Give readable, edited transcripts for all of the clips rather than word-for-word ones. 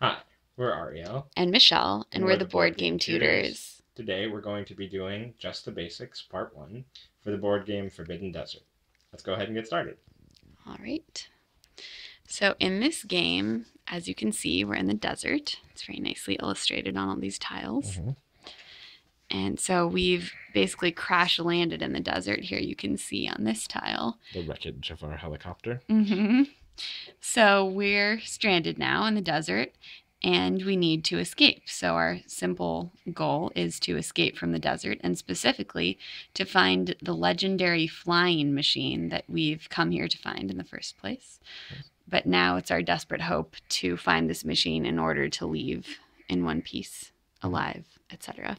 Hi, we're Ariel. And Michelle, and we're the Board Game Tutors. Today we're going to be doing Just the Basics, Part 1, for the board game Forbidden Desert. Let's go ahead and get started. All right. So in this game, as you can see, we're in the desert. It's very nicely illustrated on all these tiles. And so we've basically crash landed in the desert here. You can see on this tile. The wreckage of our helicopter. So we're stranded now in the desert and we need to escape. So our simple goal is to escape from the desert and specifically to find the legendary flying machine that we've come here to find in the first place. But now it's our desperate hope to find this machine in order to leave in one piece, alive, etc.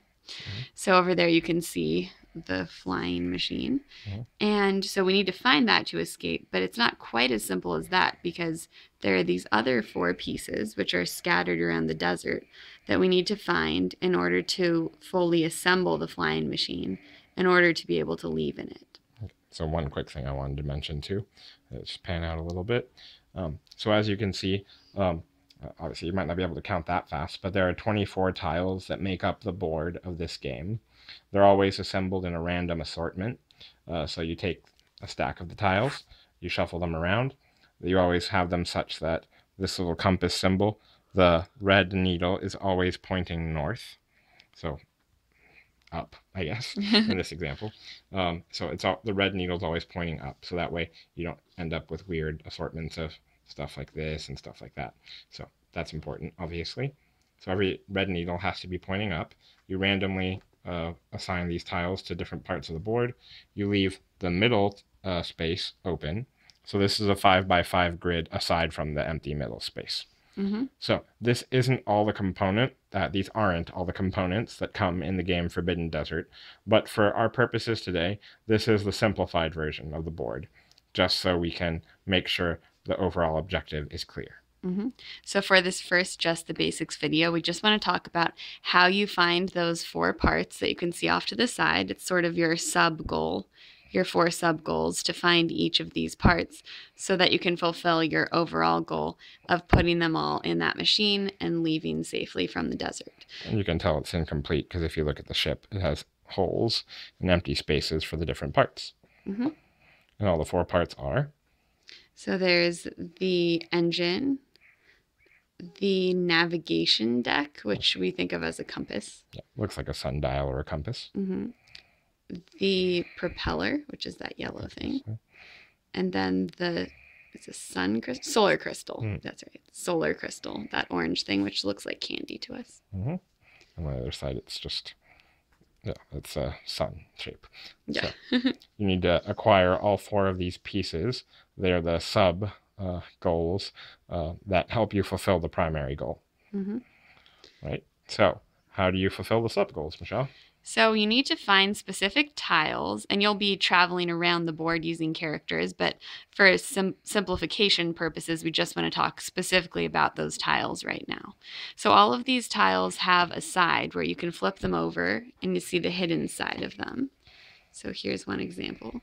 So over there you can see the flying machine. And so we need to find that to escape, but it's not quite as simple as that because there are these other 4 pieces which are scattered around the desert that we need to find in order to fully assemble the flying machine in order to be able to leave in it. So one quick thing I wanted to mention too, let's pan out a little bit. So as you can see, obviously you might not be able to count that fast, but there are 24 tiles that make up the board of this game. They're always assembled in a random assortment. So you take a stack of the tiles, you shuffle them around. You always have them such that this little compass symbol, the red needle, is always pointing north. So up, I guess, in this example. So it's the red needle is always pointing up. So that way you don't end up with weird assortments of stuff like this and stuff like that. So that's important, obviously. So every red needle has to be pointing up. You randomly assign these tiles to different parts of the board. You leave the middle space open. So this is a 5x5 grid aside from the empty middle space. So this isn't all the component, these aren't all the components that come in the game Forbidden Desert, but for our purposes today, this is the simplified version of the board, just so we can make sure the overall objective is clear. So for this first Just the Basics video, we just want to talk about how you find those 4 parts that you can see off to the side. It's sort of your sub-goal, your 4 sub-goals to find each of these parts so that you can fulfill your overall goal of putting them all in that machine and leaving safely from the desert. And you can tell it's incomplete because if you look at the ship, it has holes and empty spaces for the different parts. And all the 4 parts are? So there's the engine, the navigation deck, which we think of as a compass. Yeah, looks like a sundial or a compass. The propeller, which is that yellow thing. And then it's a solar crystal. That's right. Solar crystal, that orange thing, which looks like candy to us. And on the other side, it's just, yeah, it's a sun shape. Yeah. So you need to acquire all 4 of these pieces. They're the sub goals that help you fulfill the primary goal. Right? So how do you fulfill the sub goals, Michelle? So you need to find specific tiles, and you'll be traveling around the board using characters, but for simplification purposes, we just want to talk specifically about those tiles right now. So all of these tiles have a side where you can flip them over and you see the hidden side of them. So here's one example.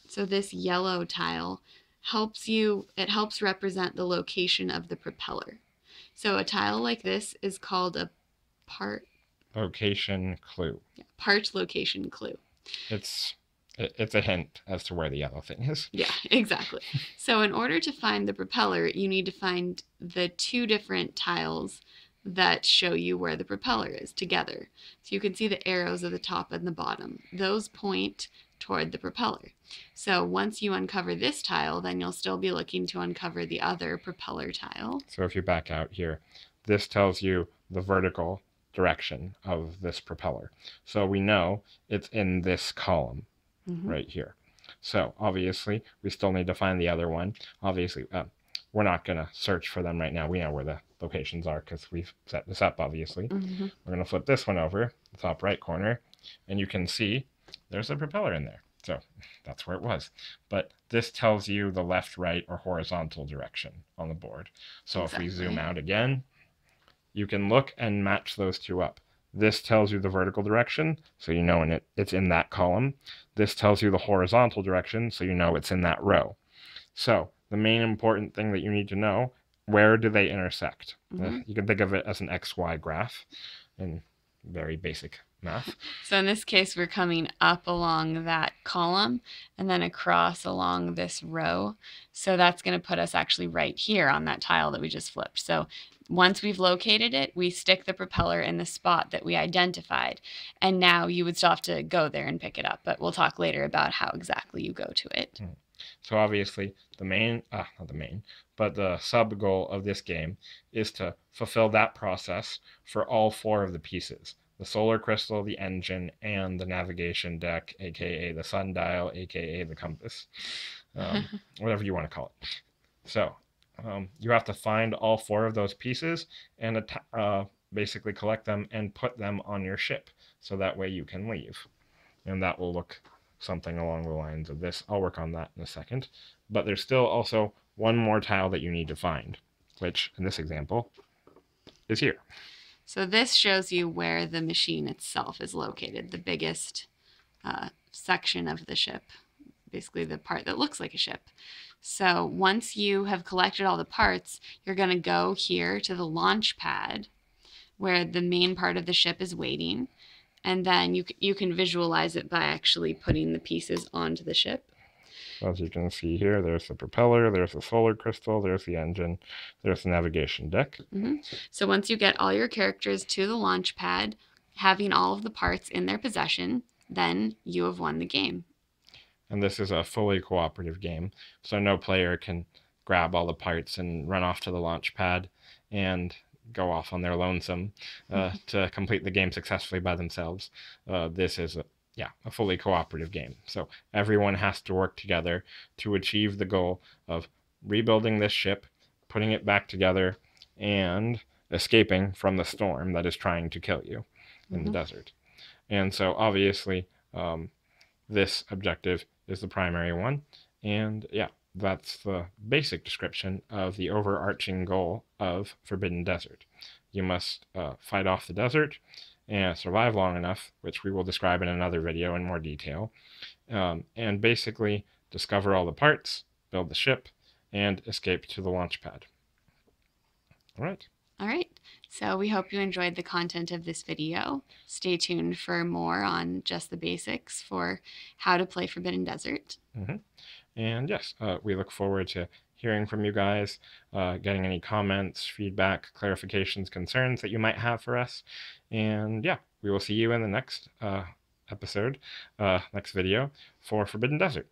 So this yellow tile helps represent the location of the propeller. So a tile like this is called a part location clue. Yeah, part location clue. It's a hint as to where the yellow thing is. Yeah, exactly. So in order to find the propeller, you need to find the 2 different tiles that show you where the propeller is together. So you can see the arrows at the top and the bottom. Those point toward the propeller. So once you uncover this tile, then you'll still be looking to uncover the other propeller tile. So if you back out here, this tells you the vertical direction of this propeller. So we know it's in this column right here. So obviously we still need to find the other one. Obviously we're not going to search for them right now. We know where the locations are because we've set this up, obviously. We're going to flip this one over, the top right corner, and you can see there's a propeller in there. So that's where it was. But this tells you the left, right, or horizontal direction on the board. So if we zoom out again, you can look and match those 2 up. This tells you the vertical direction, so you know it's in that column. This tells you the horizontal direction, so you know it's in that row. So the main important thing that you need to know where do they intersect? Mm-hmm. You can think of it as an XY graph in very basic math. So in this case, we're coming up along that column and then across along this row. So that's going to put us actually right here on that tile that we just flipped. So once we've located it, we stick the propeller in the spot that we identified. And now you would still have to go there and pick it up, but we'll talk later about how exactly you go to it. So obviously the sub goal of this game is to fulfill that process for all 4 of the pieces: the solar crystal, the engine, and the navigation deck, aka the sundial, aka the compass, whatever you want to call it. So you have to find all 4 of those pieces and basically collect them and put them on your ship, so that way you can leave. And that will look something along the lines of this. I'll work on that in a second. But there's still also one more tile that you need to find, which in this example is here. So this shows you where the machine itself is located, the biggest section of the ship, basically the part that looks like a ship. So once you have collected all the parts, you're going to go here to the launch pad where the main part of the ship is waiting. And then you can visualize it by actually putting the pieces onto the ship. As you can see here, there's the propeller, there's the solar crystal, there's the engine, there's the navigation deck. Mm-hmm. So once you get all your characters to the launch pad, having all of the parts in their possession, then you have won the game. And this is a fully cooperative game, so no player can grab all the parts and run off to the launch pad and go off on their lonesome to complete the game successfully by themselves. This is a fully cooperative game. So everyone has to work together to achieve the goal of rebuilding this ship, putting it back together, and escaping from the storm that is trying to kill you in the desert. And so obviously this objective is the primary one. And that's the basic description of the overarching goal of Forbidden Desert. You must fight off the desert and survive long enough, which we will describe in another video in more detail, and basically discover all the parts, build the ship, and escape to the launch pad. All right. So we hope you enjoyed the content of this video. Stay tuned for more on just the basics for how to play Forbidden Desert. And yes, we look forward to hearing from you guys, getting any comments, feedback, clarifications, concerns that you might have for us. And we will see you in the next episode, next video for Forbidden Desert.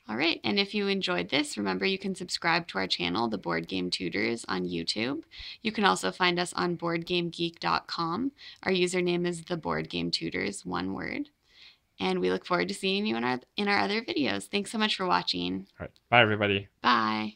All right, and if you enjoyed this, remember you can subscribe to our channel, The Board Game Tutors, on YouTube. You can also find us on BoardGameGeek.com. Our username is The Board Game Tutors, one word. And we look forward to seeing you in our other videos. Thanks so much for watching. All right, bye everybody. Bye.